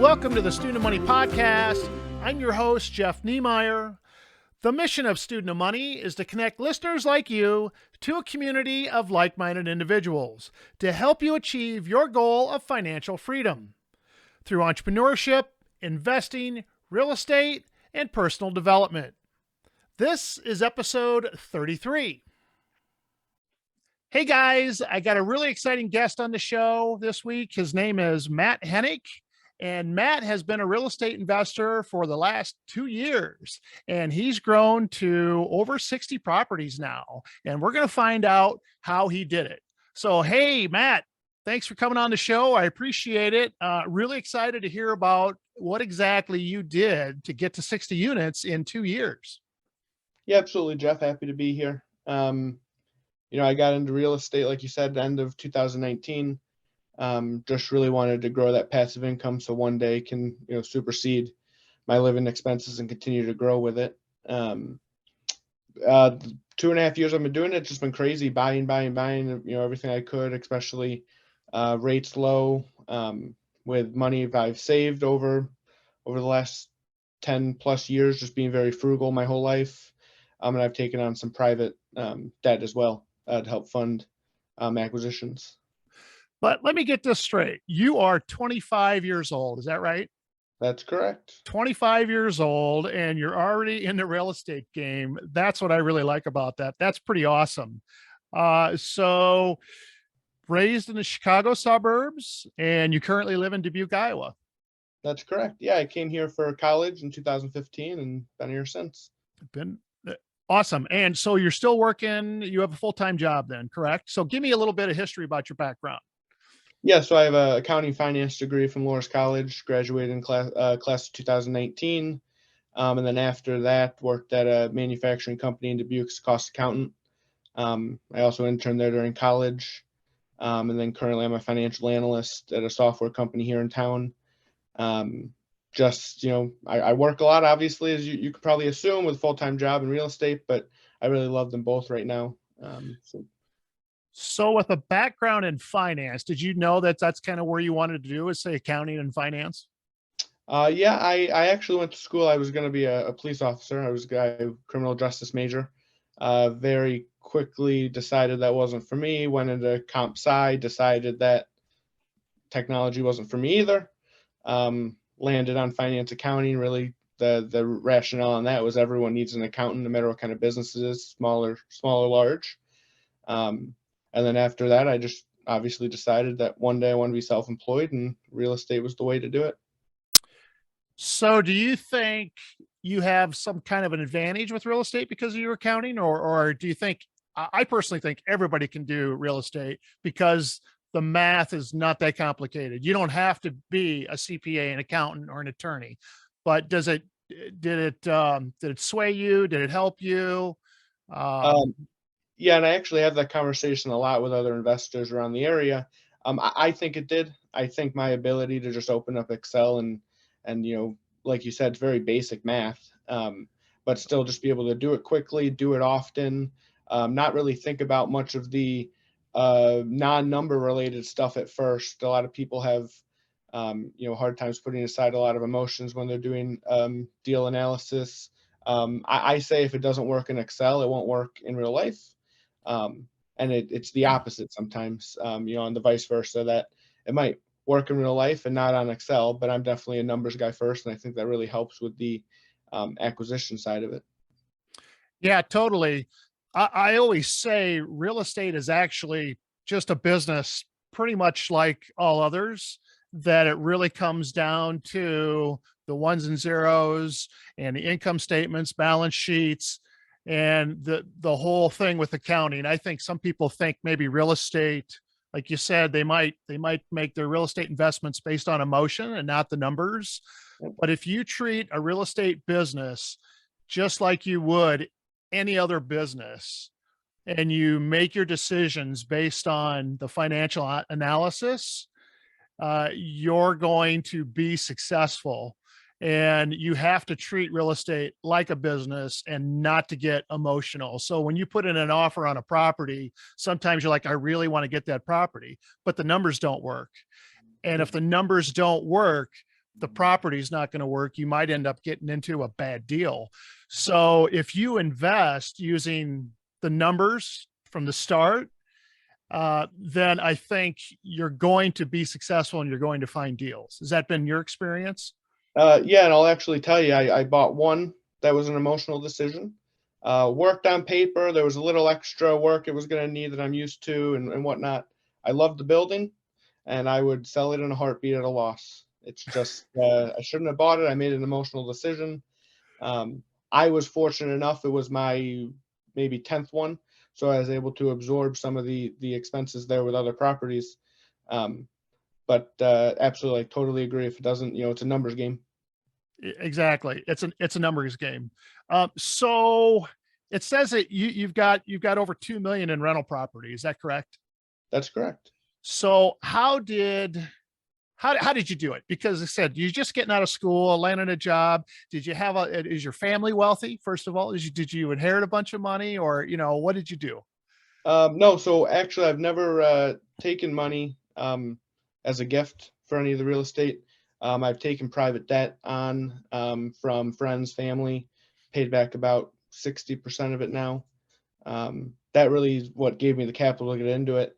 Welcome to the Student Money Podcast. I'm your host, Jeff Niemeyer. The mission of Student Money is to connect listeners like you to a community of like-minded individuals to help you achieve your goal of financial freedom through entrepreneurship, investing, real estate, and personal development. This is episode 33. Hey guys, I got a really exciting guest on the show this week. His name is Matt Henick. And Matt has been a real estate investor for the last 2 years, and he's grown to over 60 properties now. And we're going to find out how he did it. So, hey, Matt, thanks for coming on the show. I appreciate it. Really excited to hear about what exactly you did to get to 60 units in 2 years. Yeah, absolutely, Jeff. Happy to be here. I got into real estate, like you said, the end of 2019. Just really wanted to grow that passive income so one day can, supersede my living expenses and continue to grow with it. 2.5 years I've been doing it, just been crazy, buying, everything I could, especially rates low, with money I've saved over the last 10 plus years, just being very frugal my whole life. And I've taken on some private debt as well to help fund acquisitions. But let me get this straight. You are 25 years old. Is that right? That's correct. 25 years old, and you're already in the real estate game. That's what I really like about that. That's pretty awesome. So raised in the Chicago suburbs, and you currently live in Dubuque, Iowa. That's correct. Yeah, I came here for college in 2015 and been here since. Been awesome. And so you're still working, you have a full-time job then, correct? So give me a little bit of history about your background. Yeah, so I have an accounting finance degree from Loras College, graduated in class of 2019. And then after that, worked at a manufacturing company in Dubuque as a cost accountant. I also interned there during college. And then currently I'm a financial analyst at a software company here in town. I work a lot, obviously, as you could probably assume, with a full-time job in real estate, but I really love them both right now. So with a background in finance, did you know that that's kind of where you wanted to do, is say accounting and finance? Yeah, I actually went to school. I was going to be a police officer. I was a criminal justice major. Very quickly decided that wasn't for me. Went into comp sci, decided that technology wasn't for me either. Landed on finance accounting. Really, the rationale on that was everyone needs an accountant, no matter what kind of business it is, small or large. And then after that, I just obviously decided that one day I want to be self-employed, and real estate was the way to do it. So do you think you have some kind of an advantage with real estate because of your accounting, or do you think, I personally think everybody can do real estate because the math is not that complicated. You don't have to be a CPA, an accountant, or an attorney, but did it sway you? Did it help you? Yeah, and I actually have that conversation a lot with other investors around the area. I think it did. I think my ability to just open up Excel and like you said, it's very basic math, but still just be able to do it quickly, do it often, not really think about much of the non-number related stuff at first. A lot of people have hard times putting aside a lot of emotions when they're doing deal analysis. I say if it doesn't work in Excel, it won't work in real life. And it's the opposite sometimes, and the vice versa, that it might work in real life and not on Excel, but I'm definitely a numbers guy first. And I think that really helps with the acquisition side of it. Yeah, totally. I always say real estate is actually just a business pretty much like all others, that it really comes down to the ones and zeros and the income statements, balance sheets, and the whole thing with accounting. I think some people think maybe real estate, like you said, they might make their real estate investments based on emotion and not the numbers. But if you treat a real estate business just like you would any other business, and you make your decisions based on the financial analysis, you're going to be successful. And you have to treat real estate like a business and not to get emotional. So when you put in an offer on a property, sometimes you're like, I really want to get that property, but the numbers don't work. And if the numbers don't work, the property's not going to work. You might end up getting into a bad deal. So if you invest using the numbers from the start, then I think you're going to be successful and you're going to find deals. Has that been your experience? Yeah, and I'll actually tell you, I bought one that was an emotional decision. Worked on paper. There was a little extra work it was going to need that I'm used to and whatnot. I loved the building, and I would sell it in a heartbeat at a loss. It's just I shouldn't have bought it. I made an emotional decision. Um, I was fortunate enough; it was my maybe 10th one, so I was able to absorb some of the expenses there with other properties. Um, but absolutely, I totally agree. If it doesn't, it's a numbers game. Exactly. It's a numbers game. So it says that you've got over 2 million in rental property. Is that correct? That's correct. So how did you do it? Because I said you're just getting out of school, landing a job. Did you have is your family wealthy? First of all, did you inherit a bunch of money, or what did you do? No, so actually, I've never taken money as a gift for any of the real estate. I've taken private debt on from friends, family, paid back about 60% of it now. That really is what gave me the capital to get into it.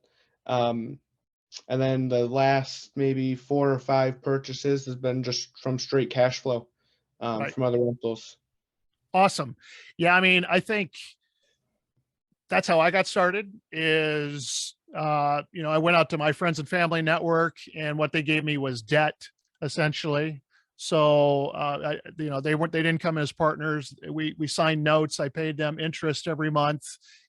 Um, and then the last maybe 4 or 5 purchases has been just from straight cash flow Right. from other rentals. Awesome. Yeah, I mean, I think that's how I got started is, I went out to my friends and family network and what they gave me was debt essentially. So, they didn't come as partners. We signed notes. I paid them interest every month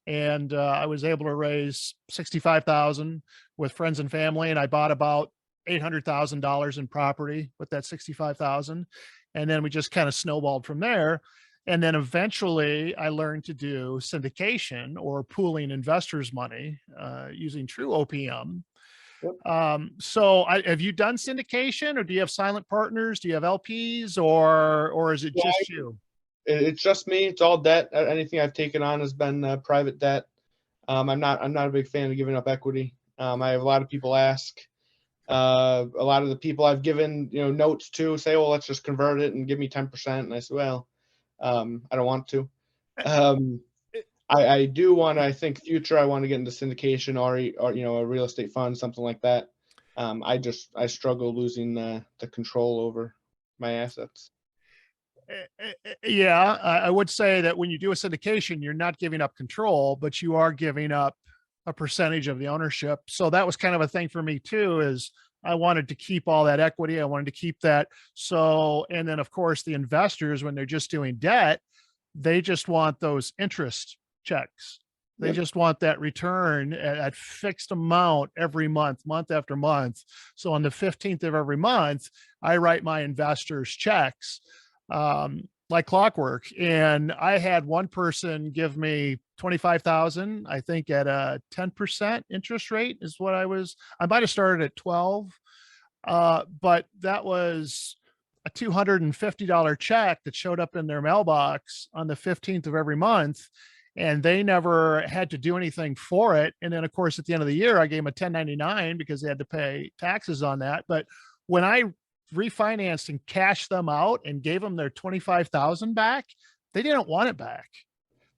and, I was able to raise 65,000 with friends and family. And I bought about $800,000 in property with that 65,000. And then we just kind of snowballed from there. And then eventually I learned to do syndication or pooling investors' money using true OPM. Yep. Have you done syndication or do you have silent partners? Do you have LPs or is it Yeah, just you? it's just me. It's all debt. Anything I've taken on has been private debt. I'm not a big fan of giving up equity. I have a lot of people ask. A lot of the people I've given notes to say, "Well, let's just convert it and give me 10%." And I said, "Well, I don't want to." Um, I do want to. I think future I want to get into syndication or a real estate fund, something like that. I struggle losing the control over my assets. Yeah, I would say that when you do a syndication, you're not giving up control, but you are giving up a percentage of the ownership. So that was kind of a thing for me too, is I wanted to keep all that equity. I wanted to keep that. So, and then of course the investors, when they're just doing debt, they just want those interest checks. They Yep. just want that return at fixed amount every month, month after month. So on the 15th of every month, I write my investors checks like clockwork. And I had one person give me 25,000, I think at a 10% interest rate is what I might have started at 12. But that was a $250 check that showed up in their mailbox on the 15th of every month. And they never had to do anything for it. And then, of course, at the end of the year, I gave them a 1099 because they had to pay taxes on that. But when I refinanced and cashed them out and gave them their 25,000 back, they didn't want it back.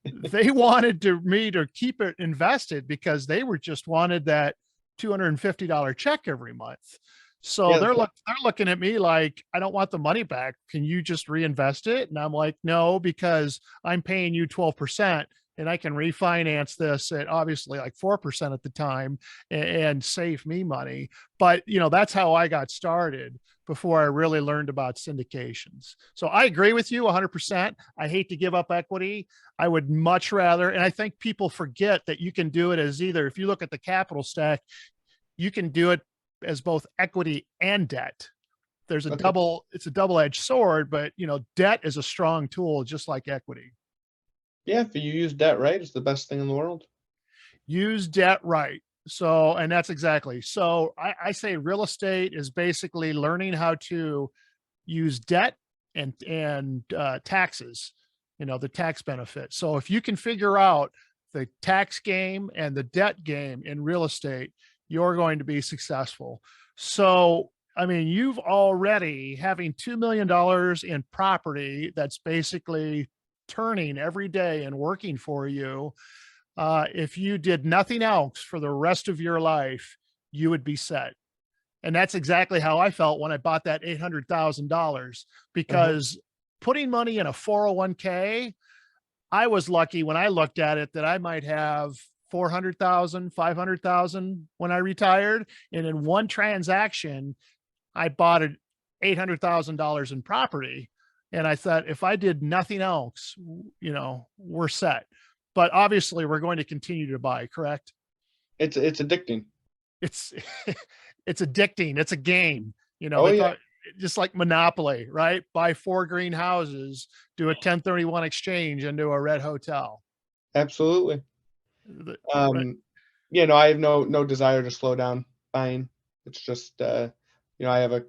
They wanted me to keep it invested because they were just wanted that $250 check every month. So Yeah. they're looking at me like, I don't want the money back. Can you just reinvest it? And I'm like, no, because I'm paying you 12% and I can refinance this at obviously like 4% at the time and save me money. But that's how I got started before I really learned about syndications. So I agree with you 100%. I hate to give up equity. I would much rather, and I think people forget that you can do it as either, if you look at the capital stack, you can do it as both equity and debt. Okay. It's a double-edged sword, but debt is a strong tool, just like equity. Yeah, if you use debt right, it's the best thing in the world. Use debt right. So, and that's exactly. So I say real estate is basically learning how to use debt and taxes, the tax benefit. So if you can figure out the tax game and the debt game in real estate, you're going to be successful. So I mean, you've already having $2 million in property that's basically turning every day and working for you. If you did nothing else for the rest of your life, you would be set. And that's exactly how I felt when I bought that $800,000 Uh-huh. because putting money in a 401k, I was lucky when I looked at it that I might have 400,000, 500,000 when I retired. And in one transaction, I bought it $800,000 in property. And I thought, if I did nothing else, we're set. But obviously, we're going to continue to buy, correct? It's addicting. It's it's addicting. It's a game. Oh They yeah, thought just like Monopoly, right? Buy 4 green houses, do a 1031 exchange into a red hotel. absolutely. Right. Um, no, I have no desire to slow down buying. It's just, I have a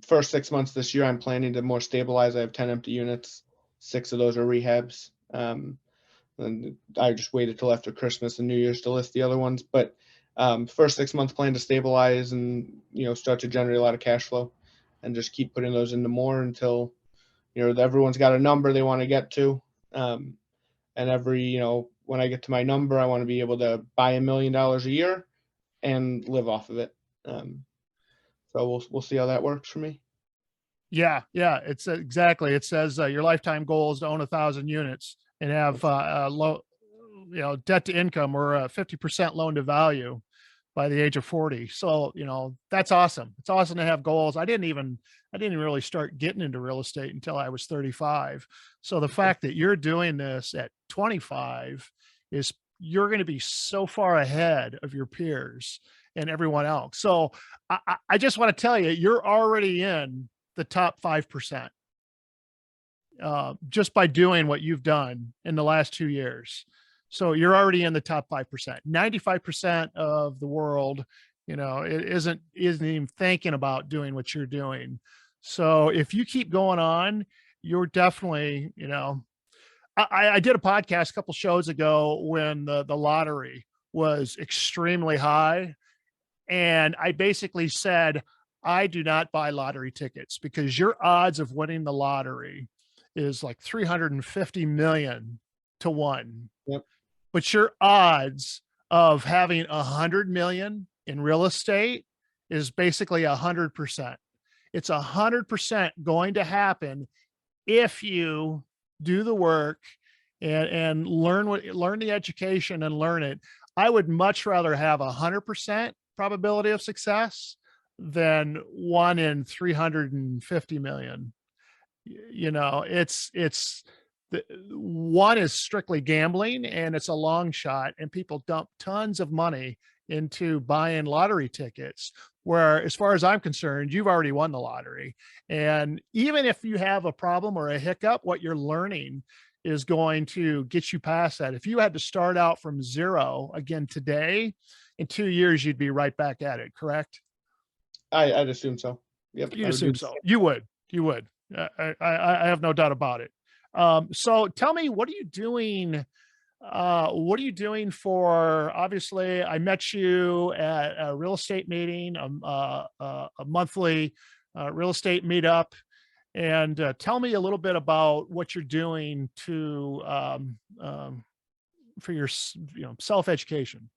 first 6 months this year. I'm planning to more stabilize. I have 10 empty units. 6 of those are rehabs. And I just waited till after Christmas and New Year's to list the other ones. But first 6 months plan to stabilize and start to generate a lot of cash flow, and just keep putting those into more until everyone's got a number they want to get to. Um, and when I get to my number, I want to be able to buy $1 million a year and live off of it. Um, so we'll see how that works for me. Yeah, yeah, it's exactly. It says your lifetime goal is to own 1,000 units and have low, debt to income or 50% loan to value by the age of 40. So, that's awesome. It's awesome to have goals. I didn't even really start getting into real estate until I was 35. So the fact that you're doing this at 25 is you're going to be so far ahead of your peers and everyone else. So I just want to tell you, you're already in the top 5% just by doing what you've done in the last 2 years. So you're already in the top 5%. 95% of the world, it isn't even thinking about doing what you're doing. So if you keep going on, you're definitely, I did a podcast a couple shows ago when the lottery was extremely high. And I basically said, I do not buy lottery tickets because your odds of winning the lottery is like 350 million to 1. Yep. But your odds of having 100 million in real estate is basically 100%. It's 100% going to happen if you do the work and learn the education and learn it. I would much rather have 100% probability of success than 1 in 350 million. It's the one is strictly gambling and it's a long shot, and people dump tons of money into buying lottery tickets. Where, as far as I'm concerned, you've already won the lottery. And even if you have a problem or a hiccup, what you're learning is going to get you past that. If you had to start out from zero again today, in 2 years, you'd be right back at it, correct? I'd assume so. Yep, You I would do assume the so. same. You would. You would. I have no doubt about it. So tell me, what are you doing? What are you doing for? Obviously, I met you at a real estate meeting, a monthly real estate meetup, and tell me a little bit about what you're doing to for your self education.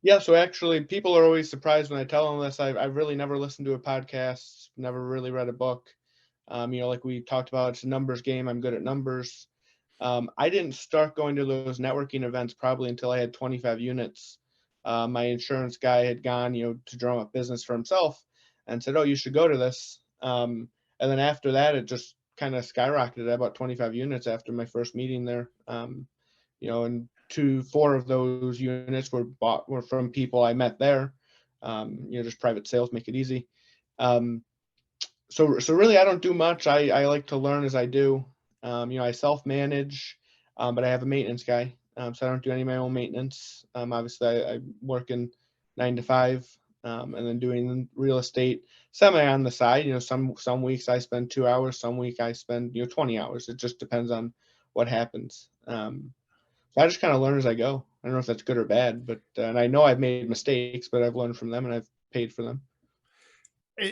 Yeah, so actually, people are always surprised when I tell them this. I've really never listened to a podcast, never really read a book. Like we talked about, it's a numbers game. I'm good at numbers. I didn't start going to those networking events probably until I had 25 units. My insurance guy had gone, to drum up business for himself and said, "Oh, you should go to this." And then after that, it just kind of skyrocketed. I bought 25 units after my first meeting there. And 4 of those units were from people I met there. Just private sales make it easy. Um, so really, I don't do much. I like to learn as I do. I self manage, but I have a maintenance guy, so I don't do any of my own maintenance. Obviously, I work in 9 to 5, and then doing real estate semi on the side. Some weeks I spend 2 hours, some week I spend 20 hours. It just depends on what happens. So I just kind of learn as I go. I don't know if that's good or bad, but and I know I've made mistakes, but I've learned from them and I've paid for them.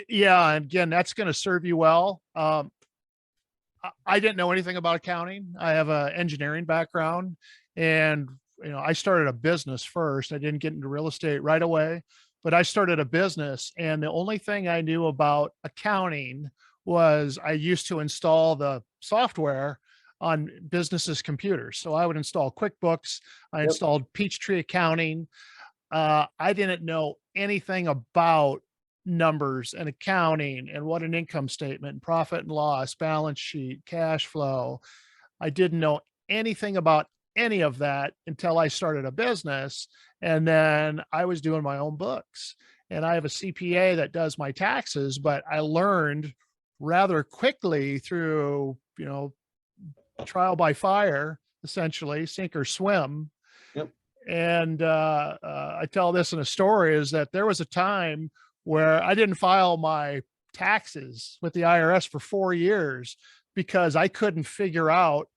Yeah, and again, that's going to serve you well. I didn't know anything about accounting. I have a engineering background, and I started a business first. I didn't get into real estate right away, but I started a business, and the only thing I knew about accounting was I used to install the software on businesses' computers. So I would install QuickBooks, I Yep. installed Peachtree Accounting. I didn't know anything about numbers and accounting and what an income statement, profit and loss, balance sheet, cash flow. I didn't know anything about any of that until I started a business. And then I was doing my own books. And I have a CPA that does my taxes, but I learned rather quickly through, trial by fire, essentially, sink or swim. Yep. And I tell this in a story is that there was a time where I didn't file my taxes with the IRS for 4 years because I couldn't figure out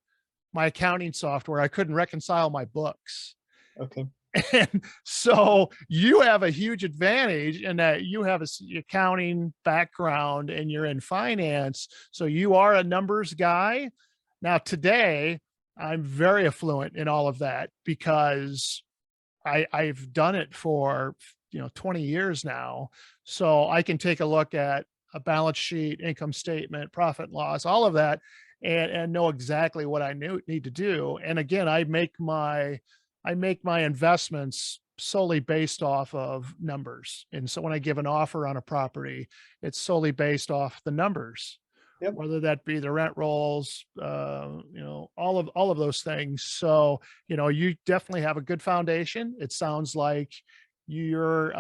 my accounting software. I couldn't reconcile my books. Okay. And so you have a huge advantage in that you have a accounting background and you're in finance. So you are a numbers guy. Now, today, I'm very affluent in all of that because I've done it for 20 years now. So I can take a look at a balance sheet, income statement, profit and loss, all of that, and know exactly what need to do. And again, I make my investments solely based off of numbers. And so when I give an offer on a property, it's solely based off the numbers, Yep. whether that be the rent rolls, all of those things. So, you definitely have a good foundation. It sounds like you're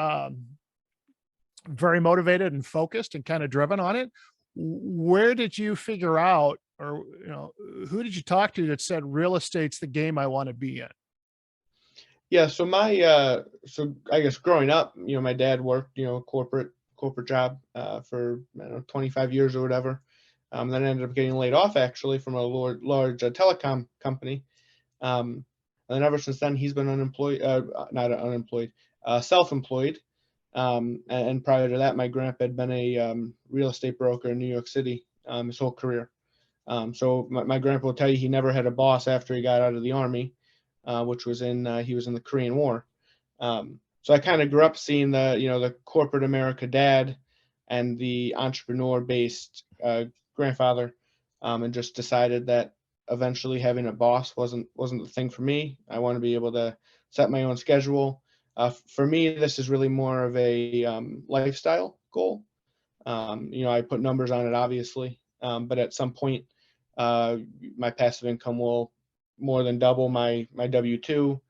very motivated and focused and kind of driven on it. Where did you figure out, or who did you talk to that said real estate's the game I want to be in? Yeah, so so I guess growing up, my dad worked, corporate job for, I don't know, 25 years or whatever. Then ended up getting laid off actually from a large telecom company. Um, and then ever since then, he's been unemployed, not unemployed, self-employed. And prior to that, my grandpa had been a real estate broker in New York City his whole career. So my grandpa will tell you he never had a boss after he got out of the army, which was he was in the Korean War. So I kind of grew up seeing the corporate America dad and the entrepreneur based grandfather, and just decided that eventually having a boss wasn't the thing for me. I want to be able to set my own schedule. For me, this is really more of a lifestyle goal. I put numbers on it, obviously, but at some point, uh, my passive income will more than double my W-2,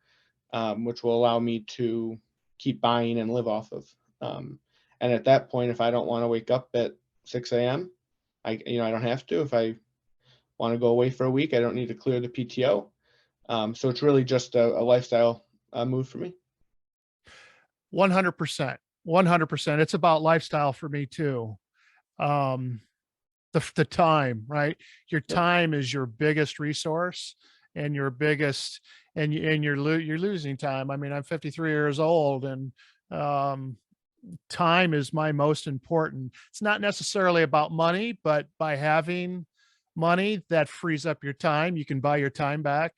which will allow me to keep buying and live off of. And at that point, if I don't want to wake up at 6 a.m., I don't have to. If I want to go away for a week, I don't need to clear the PTO. So it's really just a lifestyle move for me. 100%. 100%. It's about lifestyle for me too. Um, the time, right? Your Yep. time is your biggest resource and your biggest, and you're losing time. I mean, I'm 53 years old, and um time is my most important. It's not necessarily about money, but by having money that frees up your time, you can buy your time back.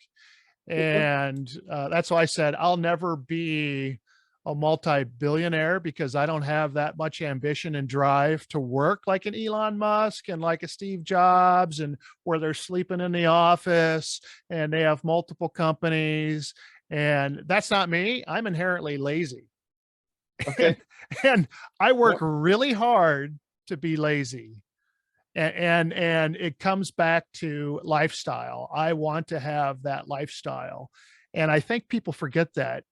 Yep. And that's why I said I'll never be a multi-billionaire because I don't have that much ambition and drive to work like an Elon Musk and like a Steve Jobs, and where they're sleeping in the office and they have multiple companies. And that's not me. I'm inherently lazy. Okay. and and I work Yep. really hard to be lazy. And it comes back to lifestyle. I want to have that lifestyle. And I think people forget that.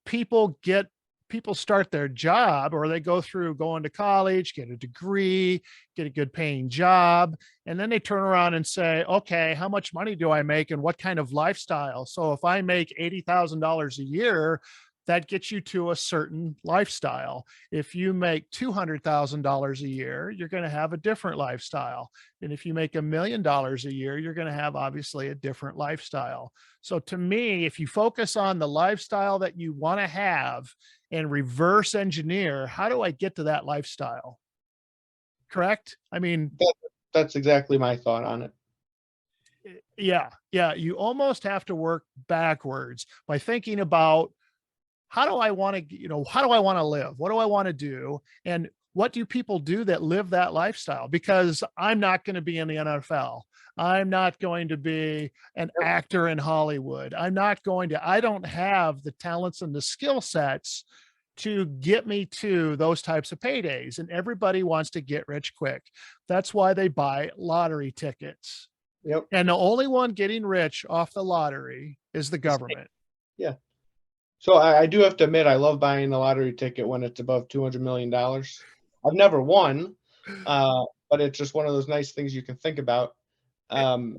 People start their job, or they go through going to college, get a degree, get a good paying job, and then they turn around and say, okay, how much money do I make and what kind of lifestyle? So if I make $80,000 a year, that gets you to a certain lifestyle. If you make $200,000 a year, you're going to have a different lifestyle. And if you make $1 million a year, you're going to have obviously a different lifestyle. So to me, if you focus on the lifestyle that you want to have and reverse engineer, how do I get to that lifestyle? correct? I mean, That, that's exactly my thought on it. yeah, yeah, you almost have to work backwards by thinking about how do I want to, how do I want to live? What do I want to do? And what do people do that live that lifestyle? Because I'm not going to be in the NFL. I'm not going to be an Yep. actor in Hollywood. I don't have the talents and the skill sets to get me to those types of paydays. And everybody wants to get rich quick. That's why they buy lottery tickets. Yep. And the only one getting rich off the lottery is the It's- government. Yeah. So I do have to admit, I love buying the lottery ticket when it's above $200 million. I've never won, but it's just one of those nice things you can think about. Um,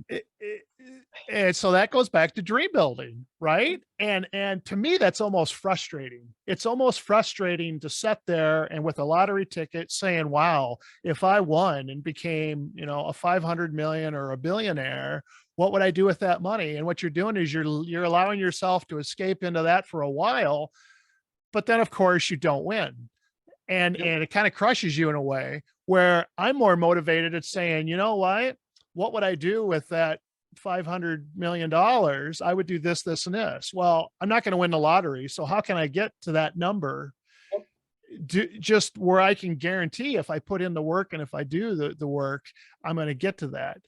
And so that goes back to dream building, right? And to me, that's almost frustrating. It's almost frustrating to sit there and with a lottery ticket saying, wow, if I won and became, a 500 million or a billionaire, what would I do with that money? And what you're doing is you're allowing yourself to escape into that for a while, but then of course you don't win. yep. And it kind of crushes you in a way where I'm more motivated at saying, you know what would I do with that $500 million? I would do this, this, and this. Well, I'm not going to win the lottery. So how can I get to that number? Just where I can guarantee if I put in the work and if I do the work, I'm going to get to that.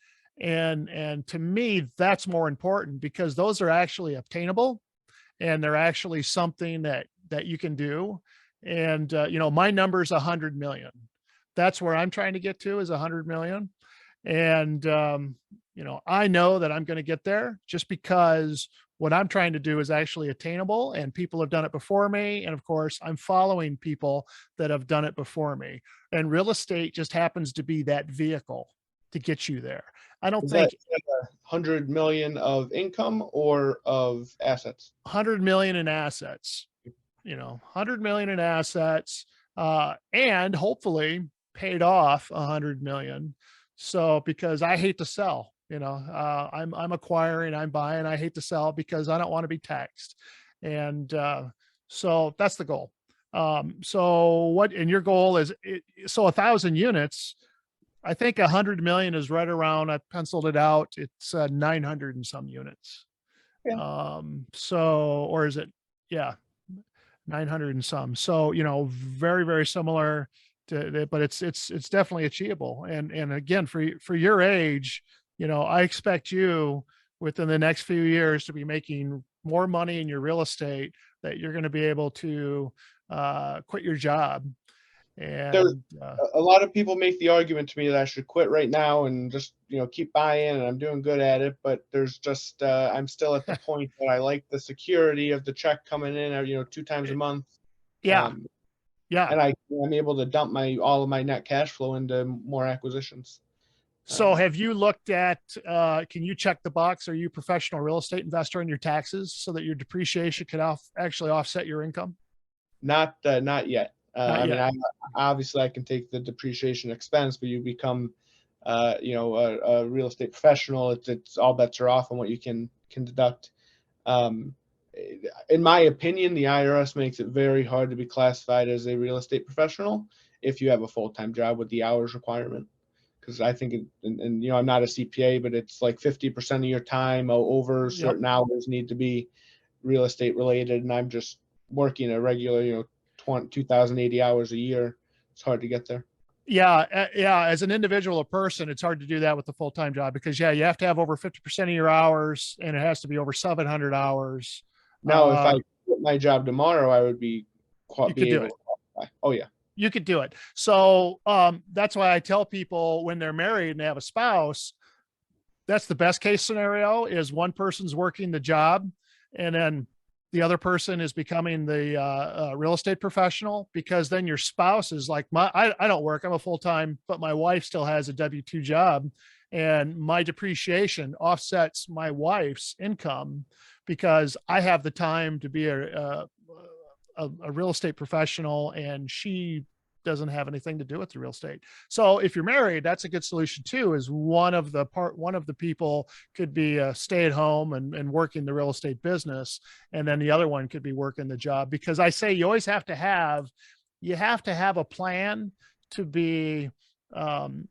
And to me, that's more important because those are actually obtainable and they're actually something that you can do. And my number is 100 million. That's where I'm trying to get to is 100 million. And I know that I'm going to get there just because what I'm trying to do is actually attainable and people have done it before me. And of course, I'm following people that have done it before me. And real estate just happens to be that vehicle to get you there. I don't think Is that 100 million of income or of assets? 100 million in assets, 100 million in assets, and hopefully paid off 100 million. So, because I hate to sell, I'm acquiring, I'm buying, I hate to sell because I don't want to be taxed. And, so that's the goal. And your goal is, so 1,000 units, I think 100 million is right around, I penciled it out. It's 900 and some units. Yeah. Or is it, yeah, 900 and some. So, very, very similar to that, but it's definitely achievable. And again, for your age, I expect you within the next few years to be making more money in your real estate that you're going to be able to quit your job. There's And a lot of people make the argument to me that I should quit right now and just, keep buying and I'm doing good at it. But there's just, I'm still at the point that I like the security of the check coming in, 2 times a month. yeah, Um, yeah. and I'm able to dump all of my net cash flow into more acquisitions. So have you looked at, can you check the box? Are you a professional real estate investor in your taxes so that your depreciation could actually offset your income? Not yet. Not I mean, yet. obviously I can take the depreciation expense, but you become, a real estate professional. It's all bets are off on what you can deduct. Um, in my opinion, the IRS makes it very hard to be classified as a real estate professional if you have a full-time job with the hours requirement. Because I think, I'm not a CPA, but it's like 50% of your time over Yep. certain hours need to be real estate related, and I'm just working a regular, 2,080 hours a year. It's hard to get there. Yeah, yeah. As an individual or person, it's hard to do that with a full time job because yeah, you have to have over 50% of your hours, and it has to be over 700 hours. Now, if I quit my job tomorrow, I would be You could do able it. to qualify. Oh yeah, You could do it. So that's why I tell people when they're married and they have a spouse, that's the best case scenario is one person's working the job and then the other person is becoming the real estate professional because then your spouse is like I don't work, I'm a full-time, but my wife still has a W-2 job and my depreciation offsets my wife's income because I have the time to be a real estate professional and she doesn't have anything to do with the real estate. So if you're married, that's a good solution too, is one of the people could be stay at home and working the real estate business. And then the other one could be working the job because I say you have to have a plan to be um,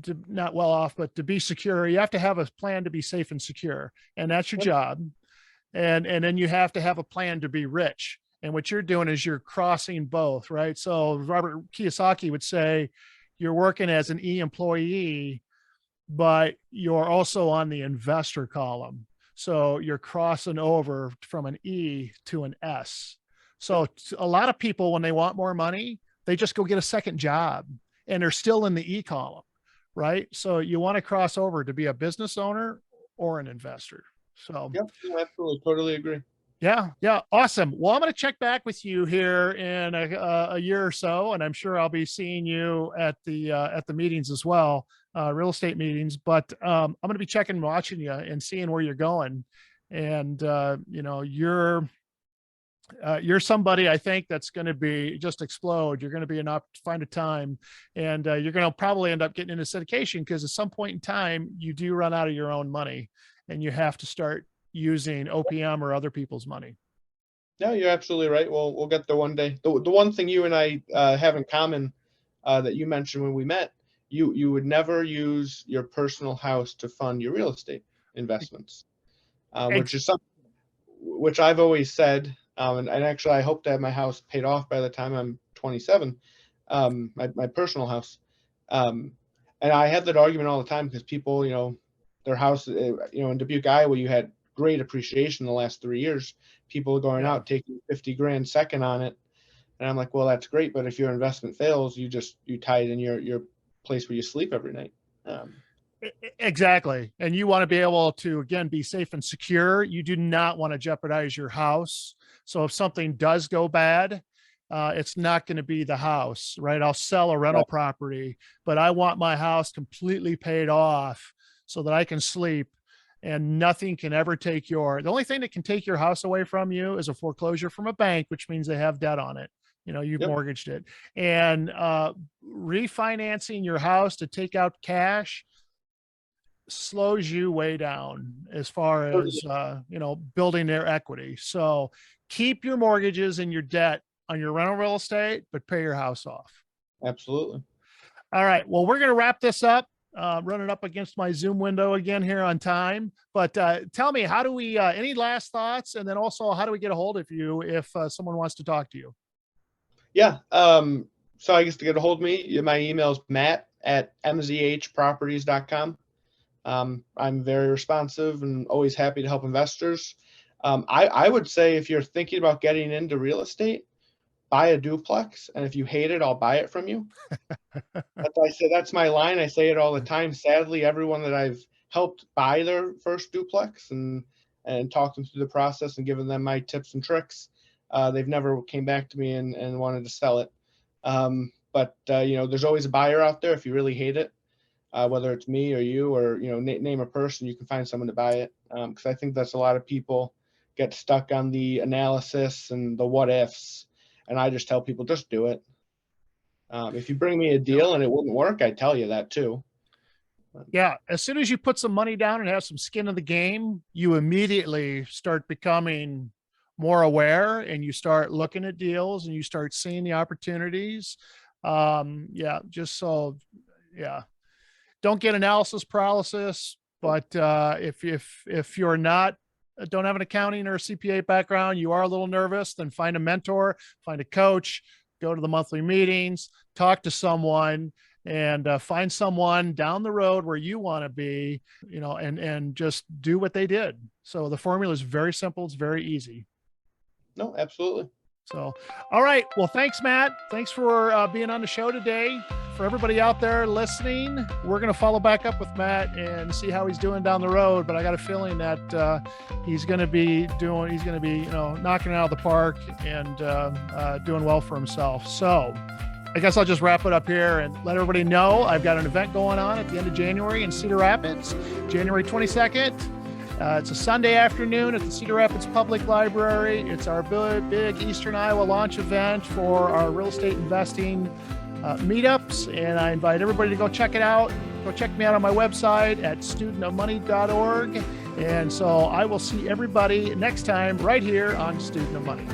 to not well off, but to be secure, you have to have a plan to be safe and secure, and that's your Yep. job. And then you have to have a plan to be rich. And what you're doing is you're crossing both, right? So Robert Kiyosaki would say you're working as an employee, but you're also on the investor column. So you're crossing over from an E to an S. So a lot of people, when they want more money, they just go get a second job and they're still in the E column, right? So you want to cross over to be a business owner or an investor. So Yep. No, absolutely. Totally agree. yeah, yeah, awesome. Well, I'm going to check back with you here in a year or so, and I'm sure I'll be seeing you at the meetings as well, real estate meetings. But I'm going to be checking, watching you, and seeing where you're going. And you're somebody I think that's going to be just explode. You're going to be enough to find a time, and you're going to probably end up getting into syndication because at some point in time you do run out of your own money, and you have to start using OPM or other people's money. No, you're absolutely right. We'll get there one day. The one thing you and I have in common that you mentioned when we met, you would never use your personal house to fund your real estate investments, which Ex- is something which I've always said. And actually, I hope to have my house paid off by the time I'm 27, my personal house. And I have that argument all the time because people, their house, in Dubuque, Iowa, you had great appreciation in the last 3 years. People going Yeah. out taking 50 grand second on it. And I'm like, well, that's great. But if your investment fails, you tie it in your place where you sleep every night. Exactly. And you want to be able to, again, be safe and secure. You do not want to jeopardize your house. So if something does go bad, it's not going to be the house, right? I'll sell a rental Right. property, but I want my house completely paid off so that I can sleep and nothing can ever take the only thing that can take your house away from you is a foreclosure from a bank, which means they have debt on it. You've Yep. mortgaged it. And refinancing your house to take out cash slows you way down as far as building their equity. So keep your mortgages and your debt on your rental real estate, but pay your house off. Absolutely. All right. Well, we're going to wrap this up. Running up against my Zoom window again here on time. But tell me, how do we? Any last thoughts? And then also, how do we get a hold of you if someone wants to talk to you? Yeah. So I guess to get a hold of me, my email is matt@mzhproperties.com. I'm very responsive and always happy to help investors. I would say if you're thinking about getting into real estate, buy a duplex, and if you hate it, I'll buy it from you. That's my line. I say it all the time. Sadly, everyone that I've helped buy their first duplex and talked them through the process and given them my tips and tricks, they've never came back to me and wanted to sell it. But there's always a buyer out there if you really hate it. Whether it's me or you or name a person, you can find someone to buy it, because I think that's a lot of people get stuck on the analysis and the what ifs, and I just tell people just do it. If you bring me a deal and it wouldn't work, I tell you that too. Yeah. As soon as you put some money down and have some skin in the game, you immediately start becoming more aware and you start looking at deals and you start seeing the opportunities. Yeah. Just so, yeah. Don't get analysis paralysis, but if you're not don't have an accounting or a CPA background, you are a little nervous, then find a mentor, find a coach, go to the monthly meetings, talk to someone, and find someone down the road where you want to be, and just do what they did. So the formula is very simple. It's very easy. No, absolutely. So, all right. Well, thanks, Matt. Thanks for being on the show today. For everybody out there listening, we're going to follow back up with Matt and see how he's doing down the road. But I got a feeling that he's going to be knocking it out of the park and doing well for himself. So I guess I'll just wrap it up here and let everybody know I've got an event going on at the end of January in Cedar Rapids, January 22nd. It's a Sunday afternoon at the Cedar Rapids Public Library. It's our big Eastern Iowa launch event for our real estate investing meetups, and I invite everybody to go check it out. Go check me out on my website at studentofmoney.org. And so I will see everybody next time right here on Student of Money.